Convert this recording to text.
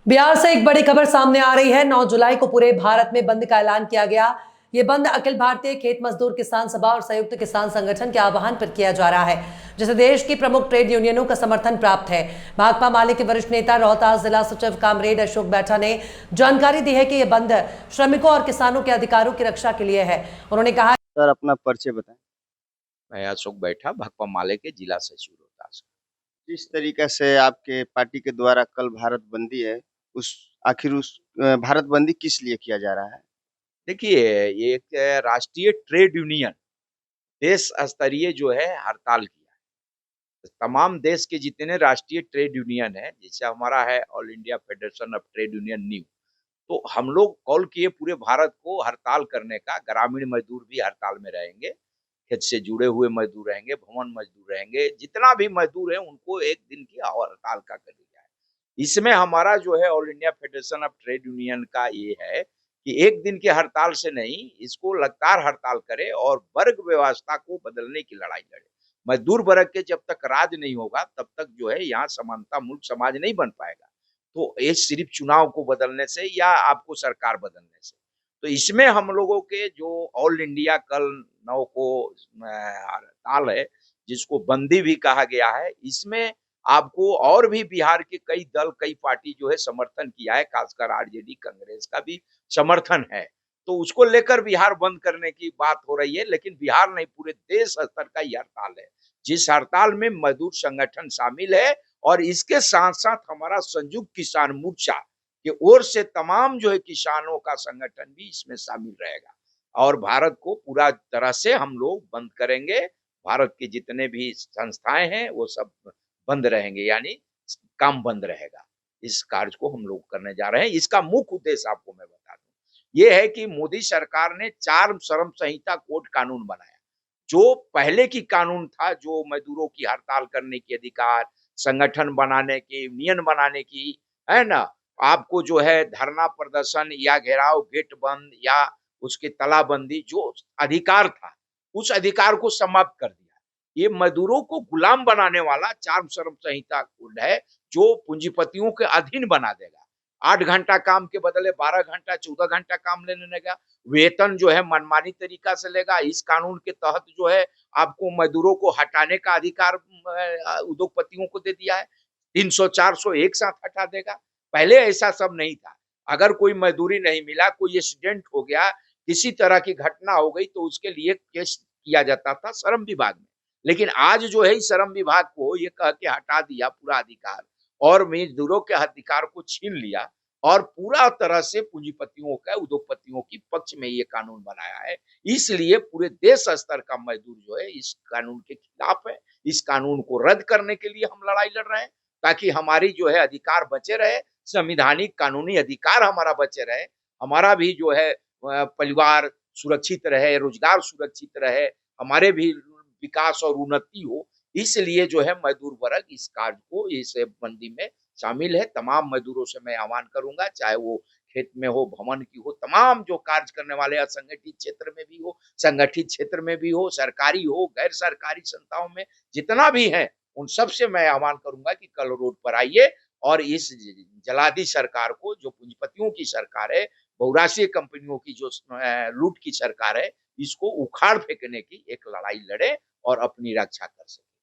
बिहार से एक बड़ी खबर सामने आ रही है। 9 जुलाई को पूरे भारत में बंद का ऐलान किया गया। ये बंद अखिल भारतीय खेत मजदूर किसान सभा और संयुक्त किसान संगठन के आह्वान पर किया जा रहा है, जिसे देश की प्रमुख ट्रेड यूनियनों का समर्थन प्राप्त है। भाकपा माले के वरिष्ठ नेता रोहतास जिला सचिव कामरेड अशोक बैठा ने जानकारी दी है कि यह बंद श्रमिकों और किसानों के अधिकारों की रक्षा के लिए है। उन्होंने कहा, सर अपना परिचय बताएं। मैं अशोक बैठा, भाकपा माले के जिला सचिव रोहतास। जिस तरीके से आपके पार्टी के द्वारा कल भारत बंदी है, आखिर उस भारत बंदी किस लिए किया जा रहा है? देखिए, ये एक राष्ट्रीय ट्रेड यूनियन देश स्तरीय जो है हड़ताल किया है। तमाम देश के जितने राष्ट्रीय ट्रेड यूनियन है, जैसे हमारा है all India federation of trade union new, तो हम लोग कॉल किए पूरे भारत को हड़ताल करने का। ग्रामीण मजदूर भी हड़ताल में रहेंगे, खेत से जुड़े हुए मजदूर रहेंगे, भवन मजदूर रहेंगे, जितना भी मजदूर है उनको एक दिन की और हड़ताल का कर दिया है। इसमें हमारा जो है all India federation of trade union का ये है कि एक दिन की हड़ताल से नहीं, इसको लगातार हड़ताल करे और वर्ग व्यवस्था को बदलने की लड़ाई लड़े। मजदूर वर्ग के जब तक राज नहीं होगा तब तक जो है यहाँ समानता मुल्क समाज नहीं बन पाएगा। तो ये सिर्फ चुनाव को बदलने से या आपको सरकार बदलने से। तो इसमें हम लोगों के जो ऑल इंडिया कल 9 को हड़ताल है, जिसको बंदी भी कहा गया है, इसमें आपको और भी बिहार के कई दल, कई पार्टी जो है समर्थन किया है, खासकर आरजेडी, कांग्रेस का भी समर्थन है। तो उसको लेकर बिहार बंद करने की बात हो रही है, लेकिन बिहार नहीं, पूरे देश स्तर का ये हड़ताल है, जिस हड़ताल में मजदूर संगठन शामिल है और इसके साथ-साथ हमारा संयुक्त किसान मोर्चा की ओर से तमाम जो है किसानों का संगठन भी इसमें शामिल रहेगा और भारत को पूरा तरह से हम लोग बंद करेंगे। भारत के जितने भी संस्थाएँ हैं, वो सब बंद रहेंगे, यानी काम बंद रहेगा। इस कार्य को हम लोग करने जा रहे हैं। इसका मुख्य उद्देश्य आपको मैं बता दूँ, ये है कि मोदी सरकार ने 4 श्रम संहिता कोड कानून बनाया। जो पहले की कानून था, जो मजदूरों की हड़ताल करने की अधिकार, संगठन बनाने की, यूनियन बनाने की, है ना? आपको जो है धरना प्रदर्शन या घेराव, गेट बंद या उसकी तालाबंदी जो अधिकार था, उस अधिकार को समाप्त कर दिया। ये मजदूरों को गुलाम बनाने वाला 4 श्रम संहिता कोड है, जो पूंजीपतियों के अधीन बना देगा। 8 घंटा काम के बदले 12 घंटा, 14 घंटा काम लेने लगेगा। वेतन जो है मनमानी तरीका से लेगा। इस कानून के तहत जो है आपको मजदूरों को हटाने का अधिकार उद्योगपतियों को दे दिया है। 300, 400 एक साथ हटा देगा। पहले ऐसा सब नहीं था। अगर कोई मजदूरी नहीं मिला, कोई एक्सीडेंट हो गया, किसी तरह की घटना हो गई तो उसके लिए केस किया जाता था श्रम विभाग में। लेकिन आज जो है इस श्रम विभाग को ये कह के हटा दिया पूरा अधिकार और मजदूरों के अधिकार को छीन लिया और पूरा तरह से पूंजीपतियों का, उद्योगपतियों की पक्ष में ये कानून बनाया है। इसलिए पूरे देश स्तर का मजदूर जो है इस कानून के खिलाफ है। इस कानून को रद्द करने के लिए हम लड़ाई लड़ रहे हैं, ताकि हमारी जो है अधिकार बचे रहे, संवैधानिक कानूनी अधिकार हमारा बचे रहे, हमारा भी जो है परिवार सुरक्षित रहे, रोजगार सुरक्षित रहे, हमारे भी विकास और उन्नति हो। इसलिए जो है मजदूर वर्ग इस कार्य को, इस बंदी में शामिल है। तमाम मजदूरों से मैं आह्वान करूंगा, चाहे वो खेत में हो, भवन की हो, तमाम जो कार्य करने वाले असंगठित क्षेत्र में भी हो, संगठित क्षेत्र में भी हो, सरकारी हो, गैर सरकारी संस्थाओं में जितना भी है, उन सब से मैं आह्वान करूंगा कि कल रोड पर आइए और इस जलादी सरकार को, जो पूंजीपतियों की सरकार है, बहुराष्ट्रीय कंपनियों की जो लूट की सरकार है, इसको उखाड़ फेंकने की एक लड़ाई लड़े और अपनी रक्षा कर सके।